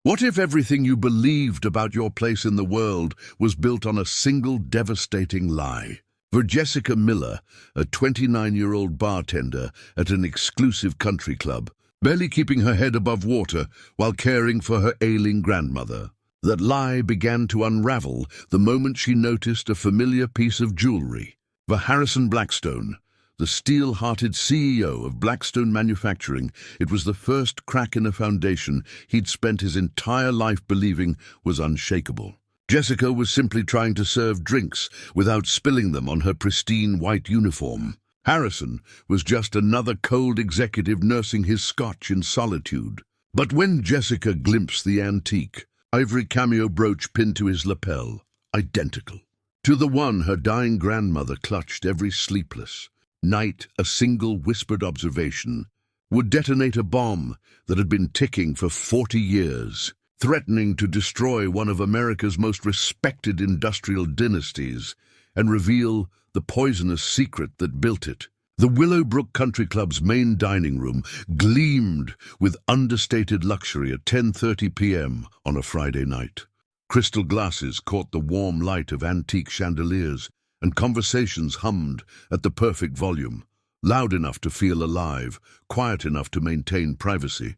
What if everything you believed about your place in the world was built on a single devastating lie? For Jessica Miller, a 29-year-old bartender at an exclusive country club, barely keeping her head above water while caring for her ailing grandmother, that lie began to unravel the moment she noticed a familiar piece of jewelry. For Harrison Blackstone, the steel-hearted CEO of Blackstone Manufacturing, it was the first crack in a foundation he'd spent his entire life believing was unshakable. Jessica was simply trying to serve drinks without spilling them on her pristine white uniform. Harrison was just another cold executive nursing his scotch in solitude. But when Jessica glimpsed the antique, ivory cameo brooch pinned to his lapel, identical to the one her dying grandmother clutched every sleepless night, a single whispered observation would detonate a bomb that had been ticking for 40 years, threatening to destroy one of America's most respected industrial dynasties and reveal the poisonous secret that built it. The Willowbrook Country Club's main dining room gleamed with understated luxury at 10:30 p.m. on a Friday night. Crystal glasses caught the warm light of antique chandeliers, and conversations hummed at the perfect volume, loud enough to feel alive, quiet enough to maintain privacy.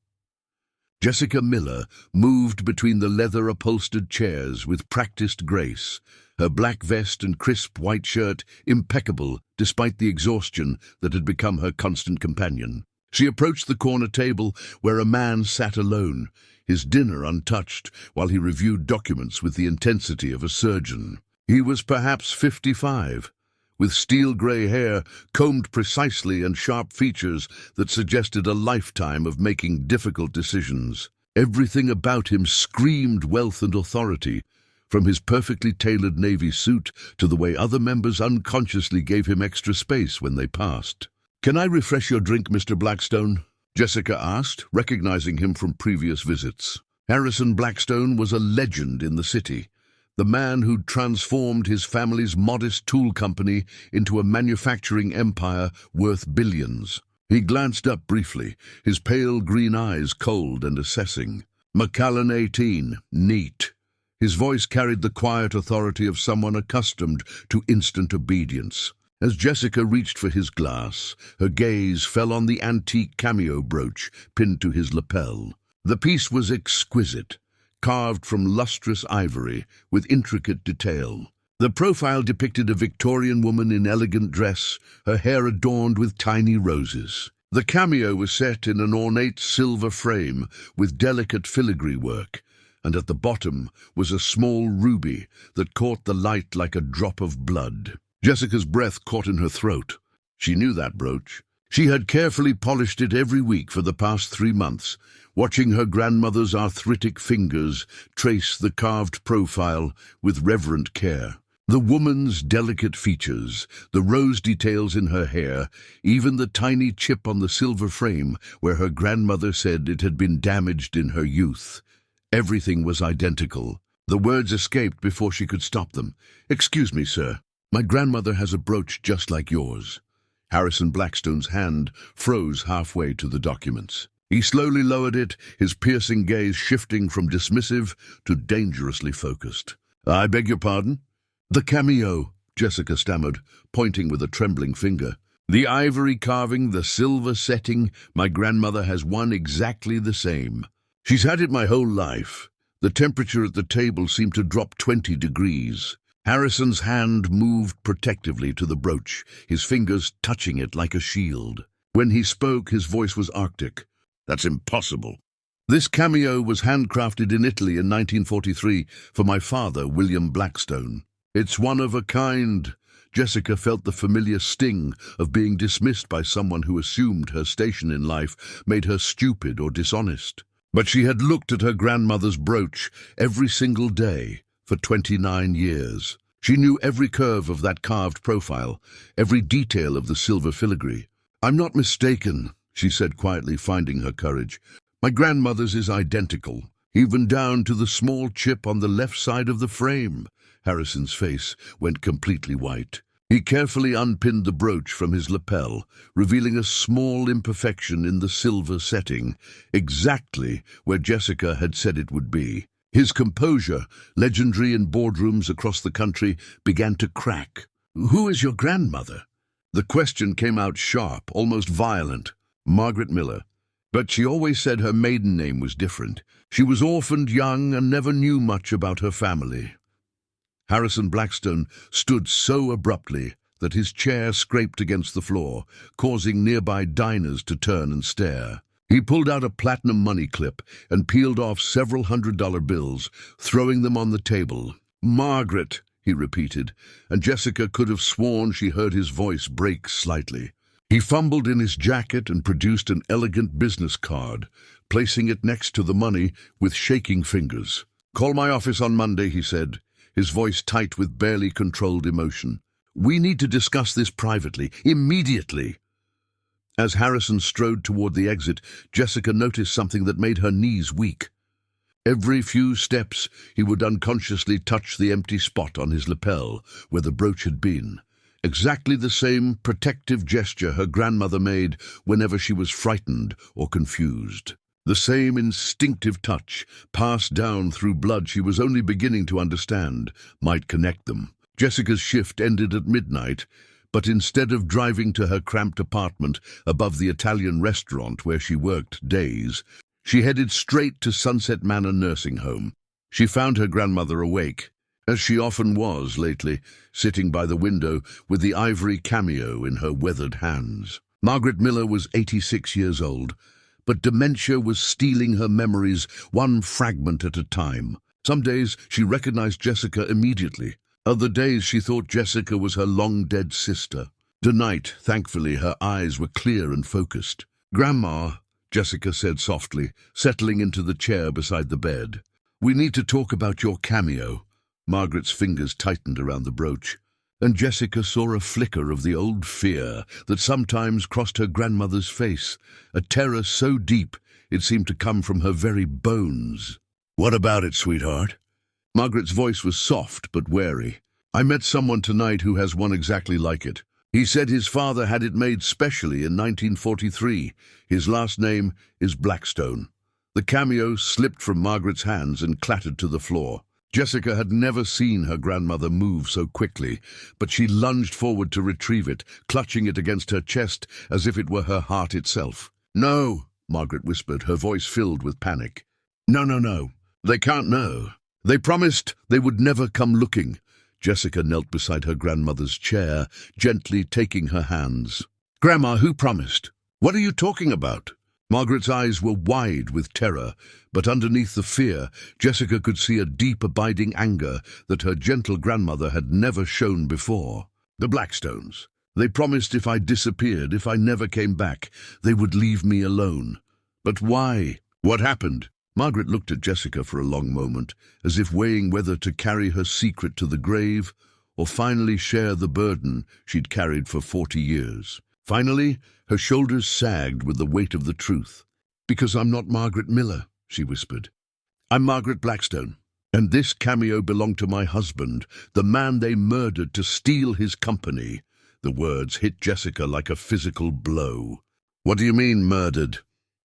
Jessica Miller moved between the leather-upholstered chairs with practiced grace, her black vest and crisp white shirt impeccable despite the exhaustion that had become her constant companion. She approached the corner table where a man sat alone, his dinner untouched, while he reviewed documents with the intensity of a surgeon. He was perhaps 55, with steel-grey hair combed precisely and sharp features that suggested a lifetime of making difficult decisions. Everything about him screamed wealth and authority, from his perfectly tailored navy suit to the way other members unconsciously gave him extra space when they passed. "Can I refresh your drink, Mr. Blackstone?" Jessica asked, recognizing him from previous visits. Harrison Blackstone was a legend in the city, the man who'd transformed his family's modest tool company into a manufacturing empire worth billions. He glanced up briefly, his pale green eyes cold and assessing. "Macallan 18, neat." His voice carried the quiet authority of someone accustomed to instant obedience. As Jessica reached for his glass, her gaze fell on the antique cameo brooch pinned to his lapel. The piece was exquisite, carved from lustrous ivory with intricate detail. The profile depicted a Victorian woman in elegant dress, her hair adorned with tiny roses. The cameo was set in an ornate silver frame with delicate filigree work, and at the bottom was a small ruby that caught the light like a drop of blood. Jessica's breath caught in her throat. She knew that brooch. She had carefully polished it every week for the past 3 months, watching her grandmother's arthritic fingers trace the carved profile with reverent care. The woman's delicate features, the rose details in her hair, even the tiny chip on the silver frame where her grandmother said it had been damaged in her youth. Everything was identical. The words escaped before she could stop them. "Excuse me, sir. My grandmother has a brooch just like yours." Harrison Blackstone's hand froze halfway to the documents. He slowly lowered it, his piercing gaze shifting from dismissive to dangerously focused. "I beg your pardon?" "The cameo," Jessica stammered, pointing with a trembling finger. "The ivory carving, the silver setting, my grandmother has one exactly the same. She's had it my whole life." The temperature at the table seemed to drop 20 degrees. Harrison's hand moved protectively to the brooch, his fingers touching it like a shield. When he spoke, his voice was arctic. "That's impossible. This cameo was handcrafted in Italy in 1943 for my father, William Blackstone. It's one of a kind." Jessica felt the familiar sting of being dismissed by someone who assumed her station in life made her stupid or dishonest. But she had looked at her grandmother's brooch every single day for 29 years. She knew every curve of that carved profile, every detail of the silver filigree. "I'm not mistaken," she said quietly, finding her courage. "My grandmother's is identical, even down to the small chip on the left side of the frame." Harrison's face went completely white. He carefully unpinned the brooch from his lapel, revealing a small imperfection in the silver setting, exactly where Jessica had said it would be. His composure, legendary in boardrooms across the country, began to crack. "Who is your grandmother?" The question came out sharp, almost violent. "Margaret Miller. But she always said her maiden name was different. She was orphaned young and never knew much about her family." Harrison Blackstone stood so abruptly that his chair scraped against the floor, causing nearby diners to turn and stare. He pulled out a platinum money clip and peeled off several $100 bills, throwing them on the table. "Margaret," he repeated, and Jessica could have sworn she heard his voice break slightly. He fumbled in his jacket and produced an elegant business card, placing it next to the money with shaking fingers. "Call my office on Monday," he said, his voice tight with barely controlled emotion. "We need to discuss this privately, immediately." As Harrison strode toward the exit, Jessica noticed something that made her knees weak. Every few steps, he would unconsciously touch the empty spot on his lapel where the brooch had been. Exactly the same protective gesture her grandmother made whenever she was frightened or confused. The same instinctive touch, passed down through blood she was only beginning to understand, might connect them. Jessica's shift ended at midnight, but instead of driving to her cramped apartment above the Italian restaurant where she worked days, she headed straight to Sunset Manor Nursing Home. She found her grandmother awake, as she often was lately, sitting by the window with the ivory cameo in her weathered hands. Margaret Miller was 86 years old, but dementia was stealing her memories one fragment at a time. Some days she recognized Jessica immediately. Other days she thought Jessica was her long-dead sister. Tonight, thankfully, her eyes were clear and focused. "Grandma," Jessica said softly, settling into the chair beside the bed. "We need to talk about your cameo." Margaret's fingers tightened around the brooch, and Jessica saw a flicker of the old fear that sometimes crossed her grandmother's face, a terror so deep it seemed to come from her very bones. "What about it, sweetheart?" Margaret's voice was soft but wary. "I met someone tonight who has one exactly like it. He said his father had it made specially in 1943. His last name is Blackstone." The cameo slipped from Margaret's hands and clattered to the floor. Jessica had never seen her grandmother move so quickly, but she lunged forward to retrieve it, clutching it against her chest as if it were her heart itself. "No," Margaret whispered, her voice filled with panic. No. They can't know. They promised they would never come looking." Jessica knelt beside her grandmother's chair, gently taking her hands. "Grandma, who promised? What are you talking about?" Margaret's eyes were wide with terror, but underneath the fear, Jessica could see a deep, abiding anger that her gentle grandmother had never shown before. "The Blackstones. They promised if I disappeared, if I never came back, they would leave me alone. But why? What happened?" Margaret looked at Jessica for a long moment, as if weighing whether to carry her secret to the grave or finally share the burden she'd carried for 40 years. Finally, her shoulders sagged with the weight of the truth. "Because I'm not Margaret Miller," she whispered. "I'm Margaret Blackstone, and this cameo belonged to my husband, the man they murdered to steal his company." The words hit Jessica like a physical blow. "What do you mean, murdered?"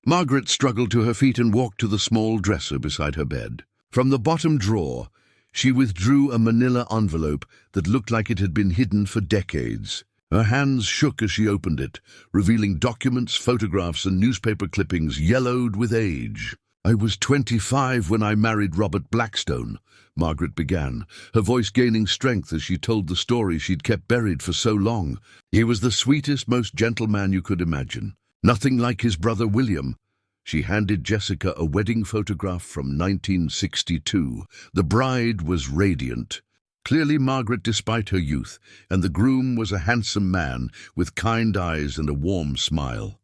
Margaret struggled to her feet and walked to the small dresser beside her bed. From the bottom drawer, she withdrew a manila envelope that looked like it had been hidden for decades. Her hands shook as she opened it, revealing documents, photographs, and newspaper clippings yellowed with age. "I was 25 when I married Robert Blackstone," Margaret began, her voice gaining strength as she told the story she'd kept buried for so long. "He was the sweetest, most gentle man you could imagine. Nothing like his brother William." She handed Jessica a wedding photograph from 1962. The bride was radiant. Clearly Margaret despite her youth, and the groom was a handsome man with kind eyes and a warm smile.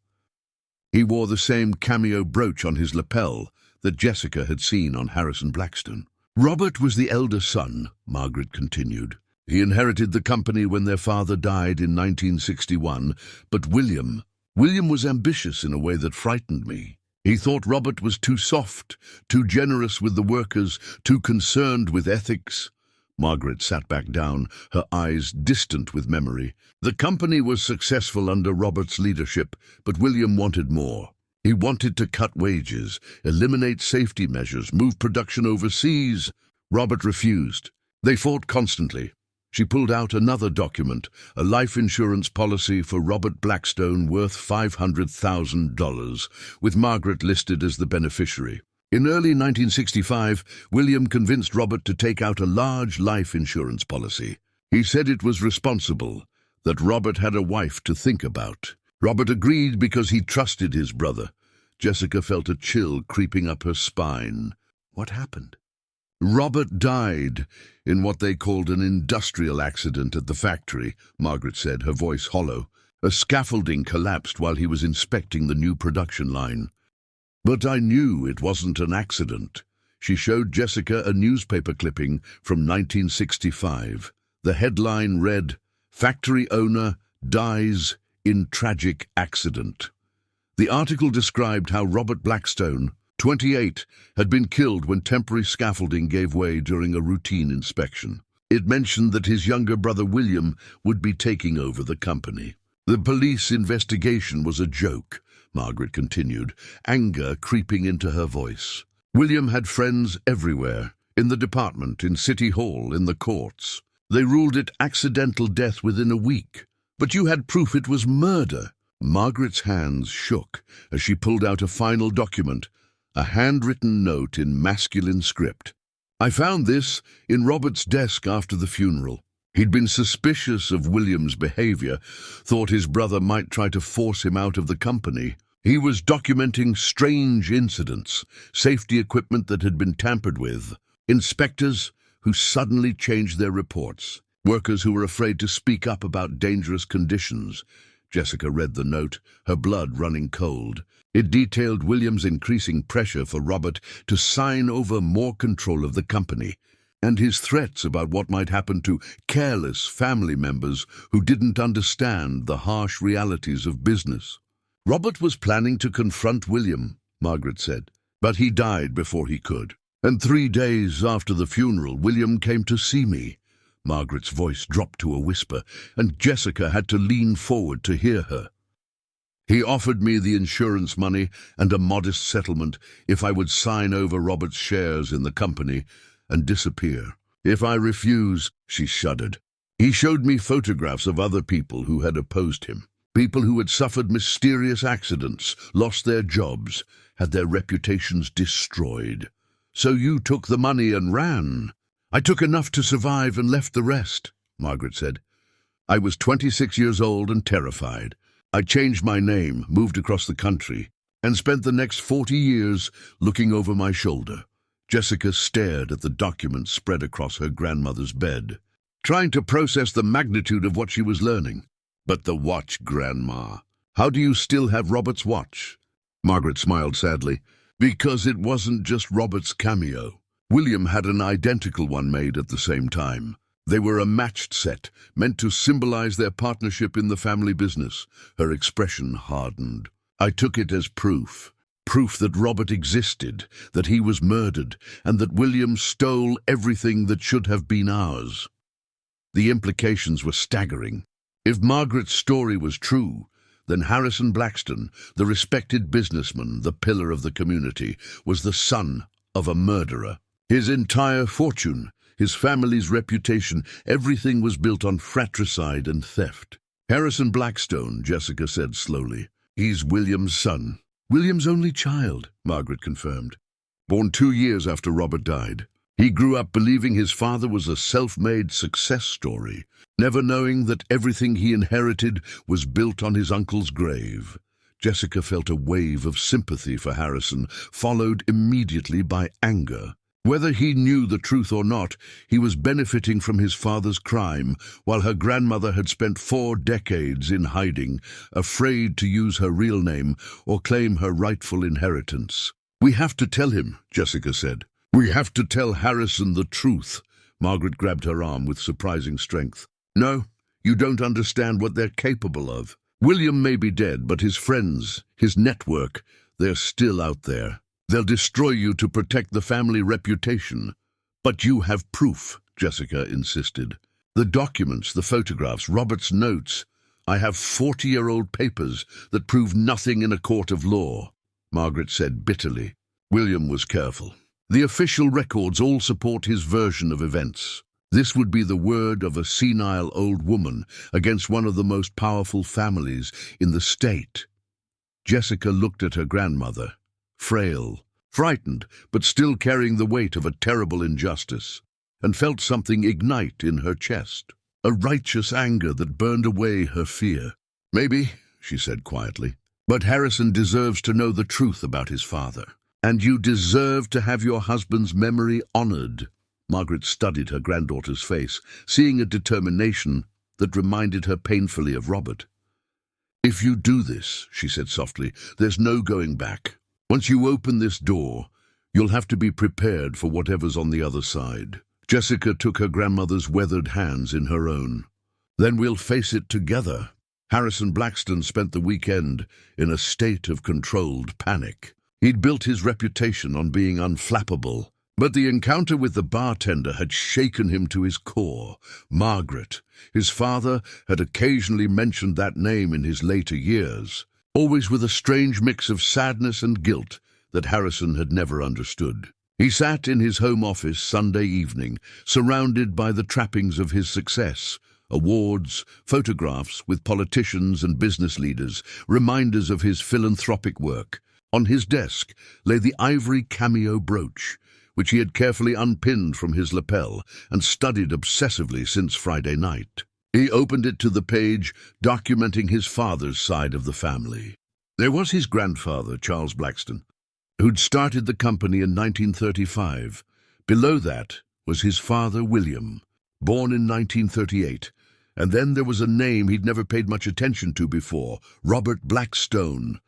He wore the same cameo brooch on his lapel that Jessica had seen on Harrison Blackstone. "Robert was the elder son," Margaret continued. "He inherited the company when their father died in 1961, but William was ambitious in a way that frightened me. He thought Robert was too soft, too generous with the workers, too concerned with ethics. Margaret sat back down, her eyes distant with memory. The company was successful under Robert's leadership, but William wanted more. He wanted to cut wages, eliminate safety measures, move production overseas. Robert refused. They fought constantly. She pulled out another document, a life insurance policy for Robert Blackstone worth $500,000, with Margaret listed as the beneficiary. In early 1965, William convinced Robert to take out a large life insurance policy. He said it was responsible, that Robert had a wife to think about. Robert agreed because he trusted his brother. Jessica felt a chill creeping up her spine. What happened? Robert died in what they called an industrial accident at the factory, Margaret said, her voice hollow. A scaffolding collapsed while he was inspecting the new production line. But I knew it wasn't an accident. She showed Jessica a newspaper clipping from 1965. The headline read, "Factory owner dies in tragic accident." The article described how Robert Blackstone, 28, had been killed when temporary scaffolding gave way during a routine inspection. It mentioned that his younger brother William would be taking over the company. The police investigation was a joke, Margaret continued, anger creeping into her voice. William had friends everywhere, in the department, in City Hall, in the courts. They ruled it accidental death within a week. But you had proof it was murder. Margaret's hands shook as she pulled out a final document, a handwritten note in masculine script. I found this in Robert's desk after the funeral. He'd been suspicious of William's behavior, thought his brother might try to force him out of the company. He was documenting strange incidents, safety equipment that had been tampered with, inspectors who suddenly changed their reports, workers who were afraid to speak up about dangerous conditions. Jessica read the note, her blood running cold. It detailed William's increasing pressure for Robert to sign over more control of the company, and his threats about what might happen to careless family members who didn't understand the harsh realities of business. Robert was planning to confront William, Margaret said, but he died before he could. And 3 days after the funeral, William came to see me. Margaret's voice dropped to a whisper, and Jessica had to lean forward to hear her. He offered me the insurance money and a modest settlement if I would sign over Robert's shares in the company and disappear. If I refuse, she shuddered. He showed me photographs of other people who had opposed him, people who had suffered mysterious accidents, lost their jobs, had their reputations destroyed. So you took the money and ran. I took enough to survive and left the rest, Margaret said. I was 26 years old and terrified. I changed my name, moved across the country, and spent the next 40 years looking over my shoulder. Jessica stared at the documents spread across her grandmother's bed, trying to process the magnitude of what she was learning. But the watch, Grandma. How do you still have Robert's watch? Margaret smiled sadly. Because it wasn't just Robert's cameo. William had an identical one made at the same time. They were a matched set, meant to symbolize their partnership in the family business. Her expression hardened. I took it as proof. Proof that Robert existed, that he was murdered, and that William stole everything that should have been ours. The implications were staggering. If Margaret's story was true, then Harrison Blackstone, the respected businessman, the pillar of the community, was the son of a murderer. His entire fortune, his family's reputation, everything was built on fratricide and theft. Harrison Blackstone, Jessica said slowly. He's William's son. William's only child, Margaret confirmed. Born 2 years after Robert died. He grew up believing his father was a self-made success story, never knowing that everything he inherited was built on his uncle's grave. Jessica felt a wave of sympathy for Harrison, followed immediately by anger. Whether he knew the truth or not, he was benefiting from his father's crime, while her grandmother had spent 4 decades in hiding, afraid to use her real name or claim her rightful inheritance. We have to tell him, Jessica said. We have to tell Harrison the truth. Margaret grabbed her arm with surprising strength. No, you don't understand what they're capable of. William may be dead, but his friends, his network, they're still out there. They'll destroy you to protect the family reputation. But you have proof, Jessica insisted. "The documents, the photographs, Robert's notes. I have 40-year-old papers that prove nothing in a court of law," Margaret said bitterly. William was careful. "The official records all support his version of events. This would be the word of a senile old woman against one of the most powerful families in the state." Jessica looked at her grandmother, frail, frightened, but still carrying the weight of a terrible injustice, and felt something ignite in her chest, a righteous anger that burned away her fear. "Maybe," she said quietly, "but Harrison deserves to know the truth about his father. And you deserve to have your husband's memory honored." Margaret studied her granddaughter's face, seeing a determination that reminded her painfully of Robert. "If you do this," she said softly, "there's no going back. Once you open this door, you'll have to be prepared for whatever's on the other side." Jessica took her grandmother's weathered hands in her own. "Then we'll face it together." Harrison Blackstone spent the weekend in a state of controlled panic. He'd built his reputation on being unflappable, but the encounter with the bartender had shaken him to his core. Margaret. His father had occasionally mentioned that name in his later years, always with a strange mix of sadness and guilt that Harrison had never understood. He sat in his home office Sunday evening, surrounded by the trappings of his success: awards, photographs with politicians and business leaders, reminders of his philanthropic work. On his desk lay the ivory cameo brooch, which he had carefully unpinned from his lapel and studied obsessively since Friday night. He opened it to the page documenting his father's side of the family. There was his grandfather, Charles Blackstone, who'd started the company in 1935. Below that was his father, William, born in 1938. And then there was a name he'd never paid much attention to before: Robert Blackstone.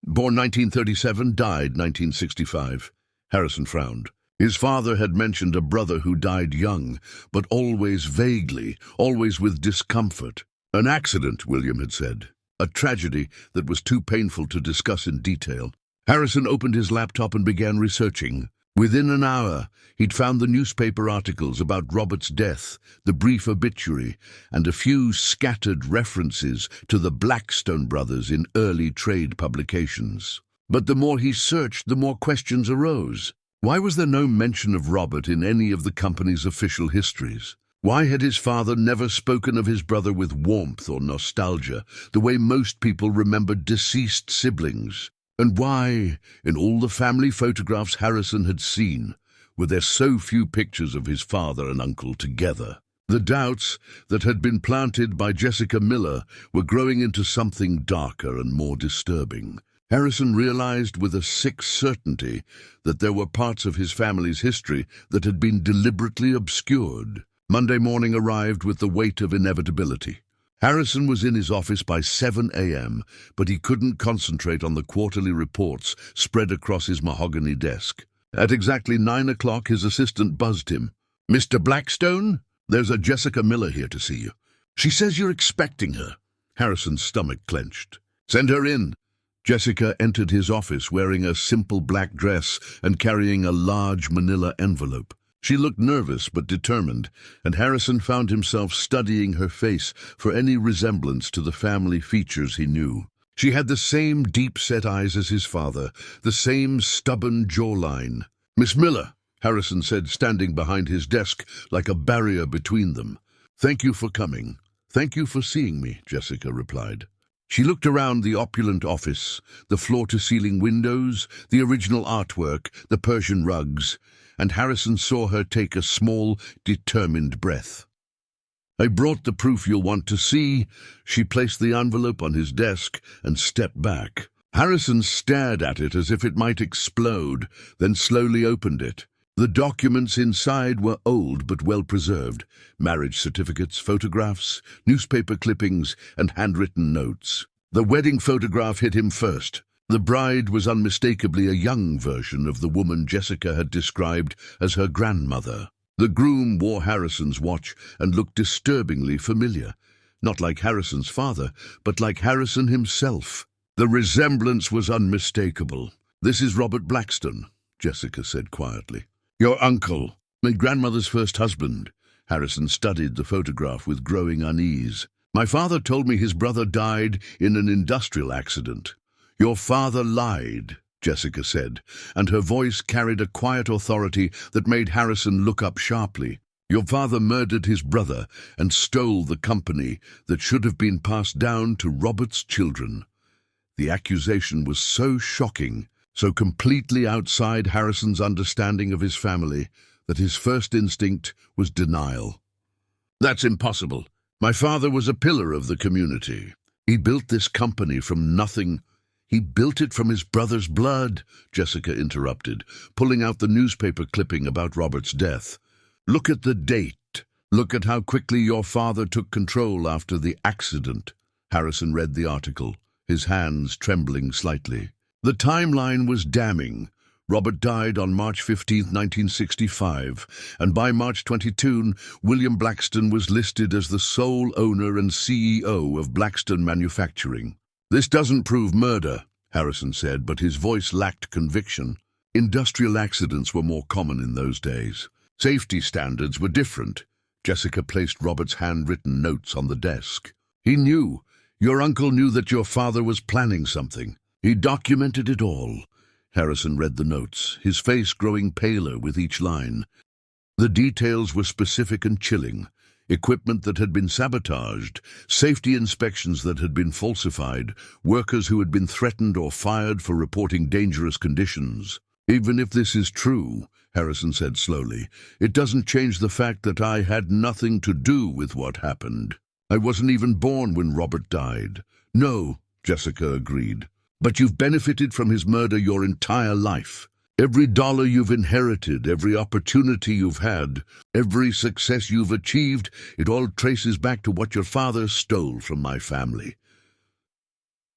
Born 1937, died 1965. Harrison frowned. His father had mentioned a brother who died young, but always vaguely, always with discomfort. "An accident," William had said. "A tragedy that was too painful to discuss in detail." Harrison opened his laptop and began researching. Within an hour, he'd found the newspaper articles about Robert's death, the brief obituary, and a few scattered references to the Blackstone brothers in early trade publications. But the more he searched, the more questions arose. Why was there no mention of Robert in any of the company's official histories? Why had his father never spoken of his brother with warmth or nostalgia, the way most people remembered deceased siblings? And why, in all the family photographs Harrison had seen, were there so few pictures of his father and uncle together? The doubts that had been planted by Jessica Miller were growing into something darker and more disturbing. Harrison realized with a sick certainty that there were parts of his family's history that had been deliberately obscured. Monday morning arrived with the weight of inevitability. Harrison was in his office by 7 a.m., but he couldn't concentrate on the quarterly reports spread across his mahogany desk. At exactly 9 o'clock, his assistant buzzed him. "Mr. Blackstone, there's a Jessica Miller here to see you. She says you're expecting her." Harrison's stomach clenched. "Send her in." Jessica entered his office wearing a simple black dress and carrying a large manila envelope. She looked nervous but determined, and Harrison found himself studying her face for any resemblance to the family features he knew. She had the same deep-set eyes as his father, the same stubborn jawline. "Miss Miller," Harrison said, standing behind his desk like a barrier between them. "Thank you for coming." "Thank you for seeing me," Jessica replied. She looked around the opulent office, the floor-to-ceiling windows, the original artwork, the Persian rugs, and Harrison saw her take a small, determined breath. "I brought the proof you'll want to see." She placed the envelope on his desk and stepped back. Harrison stared at it as if it might explode, then slowly opened it. The documents inside were old but well-preserved: marriage certificates, photographs, newspaper clippings, and handwritten notes. The wedding photograph hit him first. The bride was unmistakably a young version of the woman Jessica had described as her grandmother. The groom wore Harrison's watch and looked disturbingly familiar, not like Harrison's father, but like Harrison himself. The resemblance was unmistakable. "This is Robert Blackstone," Jessica said quietly. "Your uncle, my grandmother's first husband." Harrison studied the photograph with growing unease. "My father told me his brother died in an industrial accident." "Your father lied," Jessica said, and her voice carried a quiet authority that made Harrison look up sharply. "Your father murdered his brother and stole the company that should have been passed down to Robert's children." The accusation was so shocking, so completely outside Harrison's understanding of his family, that his first instinct was denial. "That's impossible. My father was a pillar of the community. He built this company from nothing." "He built it from his brother's blood," Jessica interrupted, pulling out the newspaper clipping about Robert's death. "Look at the date. Look at how quickly your father took control after the accident." Harrison read the article, his hands trembling slightly. The timeline was damning. Robert died on March 15, 1965, and by March 22, William Blackstone was listed as the sole owner and CEO of Blackstone Manufacturing. "This doesn't prove murder," Harrison said, but his voice lacked conviction. Industrial accidents were more common in those days. Safety standards were different. Jessica placed Robert's handwritten notes on the desk. "He knew. Your uncle knew that your father was planning something. He documented it all." Harrison read the notes, his face growing paler with each line. The details were specific and chilling. Equipment that had been sabotaged, safety inspections that had been falsified, workers who had been threatened or fired for reporting dangerous conditions. "Even if this is true," Harrison said slowly, "it doesn't change the fact that I had nothing to do with what happened. I wasn't even born when Robert died." "No," Jessica agreed. "But you've benefited from his murder your entire life. Every dollar you've inherited, every opportunity you've had, every success you've achieved, it all traces back to what your father stole from my family."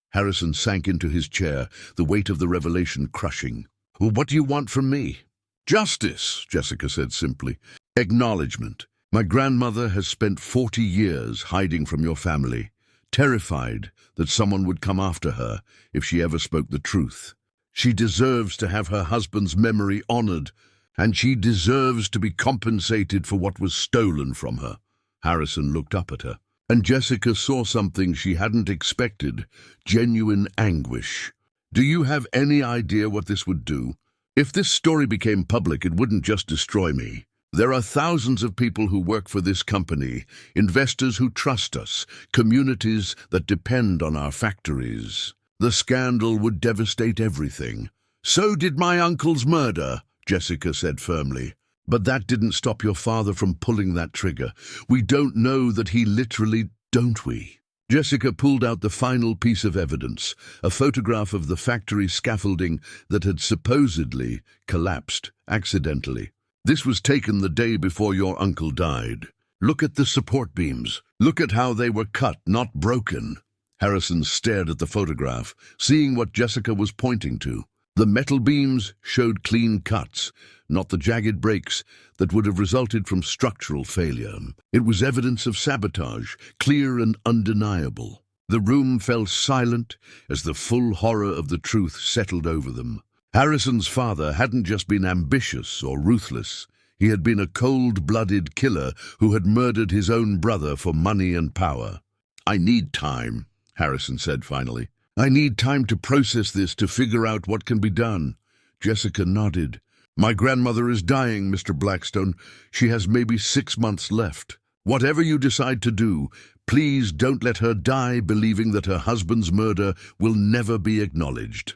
Harrison sank into his chair, the weight of the revelation crushing. "Well, what do you want from me?" "Justice," Jessica said simply. "Acknowledgement. My grandmother has spent 40 years hiding from your family, terrified that someone would come after her if she ever spoke the truth. She deserves to have her husband's memory honored, and she deserves to be compensated for what was stolen from her." Harrison looked up at her, and Jessica saw something she hadn't expected, genuine anguish. "Do you have any idea what this would do? If this story became public, it wouldn't just destroy me. There are thousands of people who work for this company, investors who trust us, communities that depend on our factories. The scandal would devastate everything." "So did my uncle's murder," Jessica said firmly. "But that didn't stop your father from pulling that trigger. We don't know that he literally, don't we?" Jessica pulled out the final piece of evidence, a photograph of the factory scaffolding that had supposedly collapsed accidentally. "This was taken the day before your uncle died. Look at the support beams. Look at how they were cut, not broken." Harrison stared at the photograph, seeing what Jessica was pointing to. The metal beams showed clean cuts, not the jagged breaks that would have resulted from structural failure. It was evidence of sabotage, clear and undeniable. The room fell silent as the full horror of the truth settled over them. Harrison's father hadn't just been ambitious or ruthless. He had been a cold-blooded killer who had murdered his own brother for money and power. "I need time," Harrison said finally. "I need time to process this, to figure out what can be done." Jessica nodded. "My grandmother is dying, Mr. Blackstone. She has maybe 6 months left. Whatever you decide to do, please don't let her die believing that her husband's murder will never be acknowledged."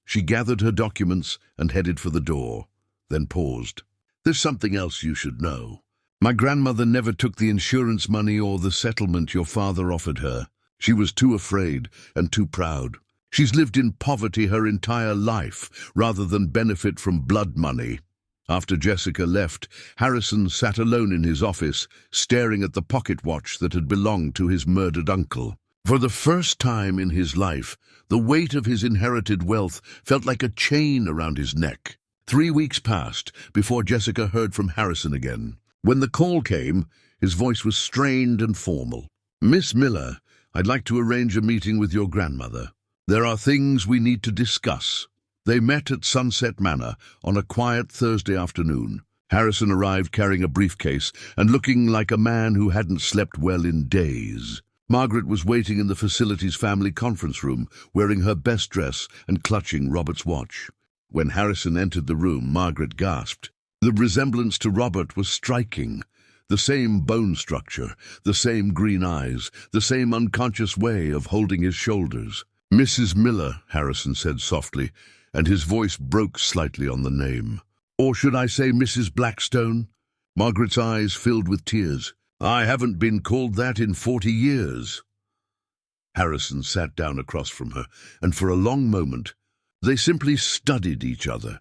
She gathered her documents and headed for the door, then paused. "There's something else you should know. My grandmother never took the insurance money or the settlement your father offered her. She was too afraid and too proud. She's lived in poverty her entire life rather than benefit from blood money." After Jessica left, Harrison sat alone in his office, staring at the pocket watch that had belonged to his murdered uncle. For the first time in his life, the weight of his inherited wealth felt like a chain around his neck. 3 weeks passed before Jessica heard from Harrison again. When the call came, his voice was strained and formal. "Miss Miller, I'd like to arrange a meeting with your grandmother. There are things we need to discuss." They met at Sunset Manor on a quiet Thursday afternoon. Harrison arrived carrying a briefcase and looking like a man who hadn't slept well in days. Margaret was waiting in the facility's family conference room, wearing her best dress and clutching Robert's watch. When Harrison entered the room, Margaret gasped. The resemblance to Robert was striking. The same bone structure, the same green eyes, the same unconscious way of holding his shoulders. "Mrs. Miller," Harrison said softly, and his voice broke slightly on the name. "Or should I say Mrs. Blackstone?" Margaret's eyes filled with tears. "I haven't been called that in 40 years. Harrison sat down across from her, and for a long moment they simply studied each other.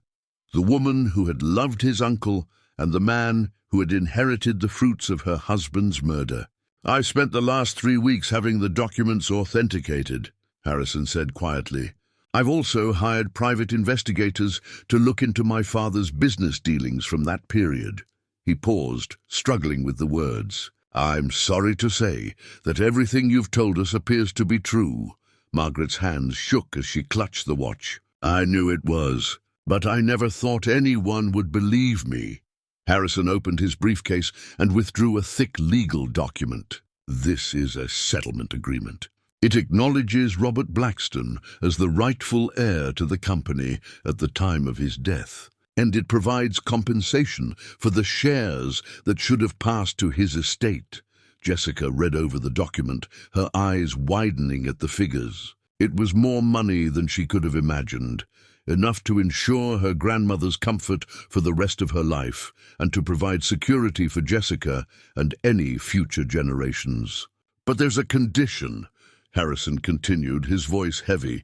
The woman who had loved his uncle and the man who had inherited the fruits of her husband's murder. "I spent the last 3 weeks having the documents authenticated," Harrison said quietly. "I've also hired private investigators to look into my father's business dealings from that period." He paused, struggling with the words. "I'm sorry to say that everything you've told us appears to be true." Margaret's hands shook as she clutched the watch. "I knew it was, but I never thought anyone would believe me." Harrison opened his briefcase and withdrew a thick legal document. "This is a settlement agreement. It acknowledges Robert Blackstone as the rightful heir to the company at the time of his death, and it provides compensation for the shares that should have passed to his estate." Jessica read over the document, her eyes widening at the figures. It was more money than she could have imagined, enough to ensure her grandmother's comfort for the rest of her life and to provide security for Jessica and any future generations. "But there's a condition," Harrison continued, his voice heavy.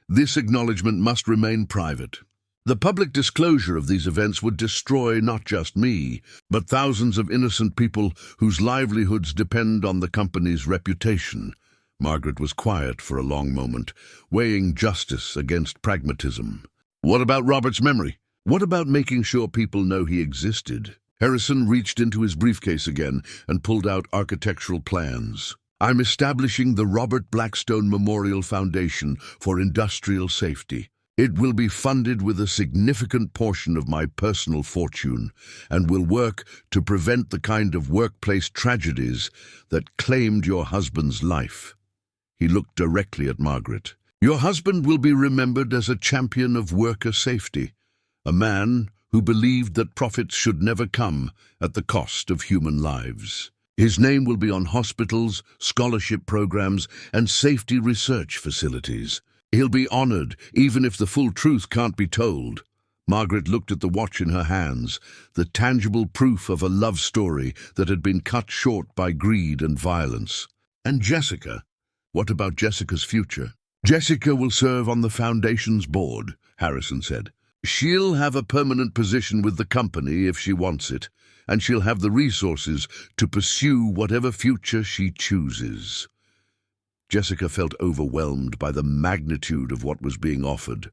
"This acknowledgement must remain private. The public disclosure of these events would destroy not just me, but thousands of innocent people whose livelihoods depend on the company's reputation." Margaret was quiet for a long moment, weighing justice against pragmatism. "What about Robert's memory? What about making sure people know he existed?" Harrison reached into his briefcase again and pulled out architectural plans. "I'm establishing the Robert Blackstone Memorial Foundation for Industrial Safety. It will be funded with a significant portion of my personal fortune and will work to prevent the kind of workplace tragedies that claimed your husband's life." He looked directly at Margaret. "Your husband will be remembered as a champion of worker safety, a man who believed that profits should never come at the cost of human lives. His name will be on hospitals, scholarship programs, and safety research facilities. He'll be honored, even if the full truth can't be told." Margaret looked at the watch in her hands, the tangible proof of a love story that had been cut short by greed and violence. "And Jessica? What about Jessica's future?" "Jessica will serve on the Foundation's board," Harrison said. "She'll have a permanent position with the company if she wants it, and she'll have the resources to pursue whatever future she chooses." Jessica felt overwhelmed by the magnitude of what was being offered.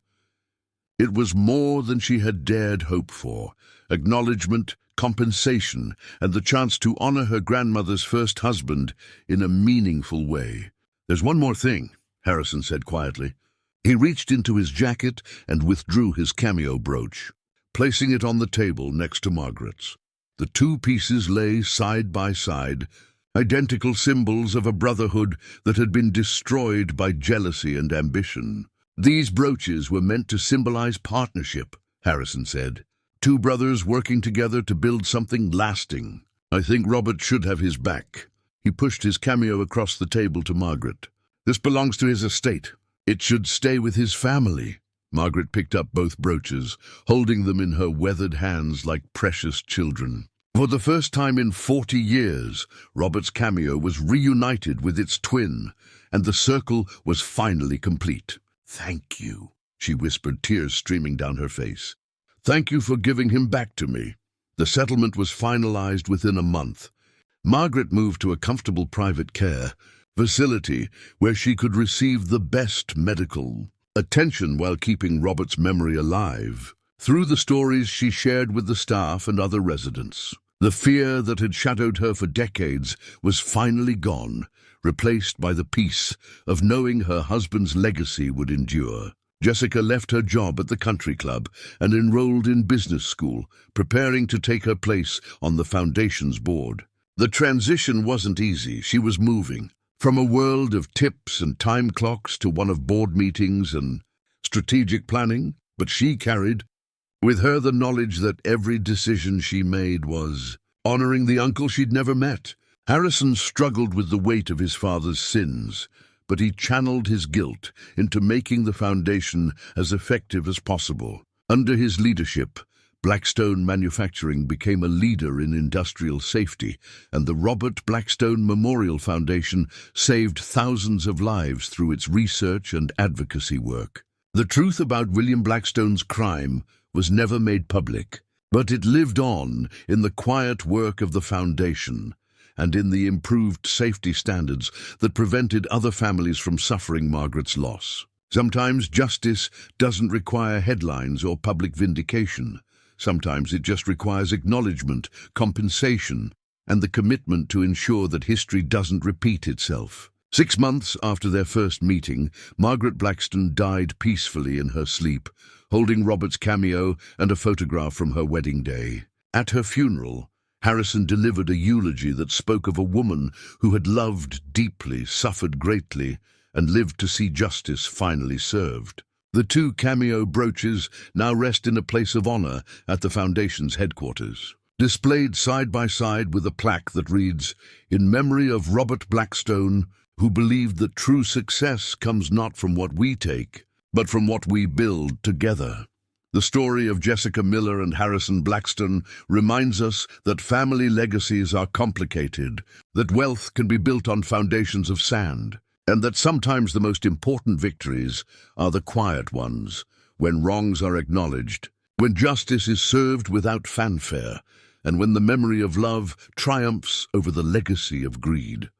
It was more than she had dared hope for: acknowledgement, compensation, and the chance to honor her grandmother's first husband in a meaningful way. "There's one more thing," Harrison said quietly. He reached into his jacket and withdrew his cameo brooch, placing it on the table next to Margaret's. The two pieces lay side by side, identical symbols of a brotherhood that had been destroyed by jealousy and ambition. "These brooches were meant to symbolize partnership," Harrison said. "Two brothers working together to build something lasting. I think Robert should have his back." He pushed his cameo across the table to Margaret. "This belongs to his estate. It should stay with his family." Margaret picked up both brooches, holding them in her weathered hands like precious children. For the first time in 40 years, Robert's cameo was reunited with its twin, and the circle was finally complete. "Thank you," she whispered, tears streaming down her face. "Thank you for giving him back to me." The settlement was finalized within a month. Margaret moved to a comfortable private care facility where she could receive the best medical attention while keeping Robert's memory alive. Through the stories she shared with the staff and other residents, the fear that had shadowed her for decades was finally gone, replaced by the peace of knowing her husband's legacy would endure. Jessica left her job at the country club and enrolled in business school, preparing to take her place on the foundation's board. The transition wasn't easy. She was moving from a world of tips and time clocks to one of board meetings and strategic planning, but she carried with her the knowledge that every decision she made was honoring the uncle she'd never met. Harrison struggled with the weight of his father's sins, but he channeled his guilt into making the foundation as effective as possible. Under his leadership, Blackstone Manufacturing became a leader in industrial safety, and the Robert Blackstone Memorial Foundation saved thousands of lives through its research and advocacy work. The truth about William Blackstone's crime was never made public, but it lived on in the quiet work of the foundation and in the improved safety standards that prevented other families from suffering Margaret's loss. Sometimes justice doesn't require headlines or public vindication. Sometimes it just requires acknowledgement, compensation, and the commitment to ensure that history doesn't repeat itself. 6 months after their first meeting, Margaret Blackstone died peacefully in her sleep, holding Robert's cameo and a photograph from her wedding day. At her funeral, Harrison delivered a eulogy that spoke of a woman who had loved deeply, suffered greatly, and lived to see justice finally served. The 2 cameo brooches now rest in a place of honor at the Foundation's headquarters, displayed side by side with a plaque that reads, "In memory of Robert Blackstone, who believed that true success comes not from what we take, but from what we build together." The story of Jessica Miller and Harrison Blackstone reminds us that family legacies are complicated, that wealth can be built on foundations of sand, and that sometimes the most important victories are the quiet ones, when wrongs are acknowledged, when justice is served without fanfare, and when the memory of love triumphs over the legacy of greed.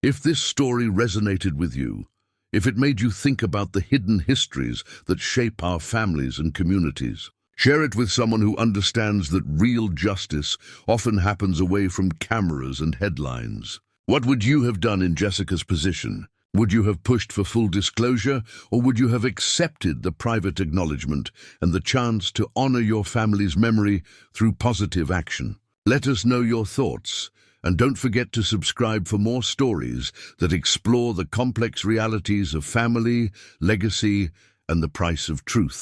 If this story resonated with you, if it made you think about the hidden histories that shape our families and communities, share it with someone who understands that real justice often happens away from cameras and headlines. What would you have done in Jessica's position? Would you have pushed for full disclosure, or would you have accepted the private acknowledgement and the chance to honor your family's memory through positive action? Let us know your thoughts. And don't forget to subscribe for more stories that explore the complex realities of family, legacy, and the price of truth.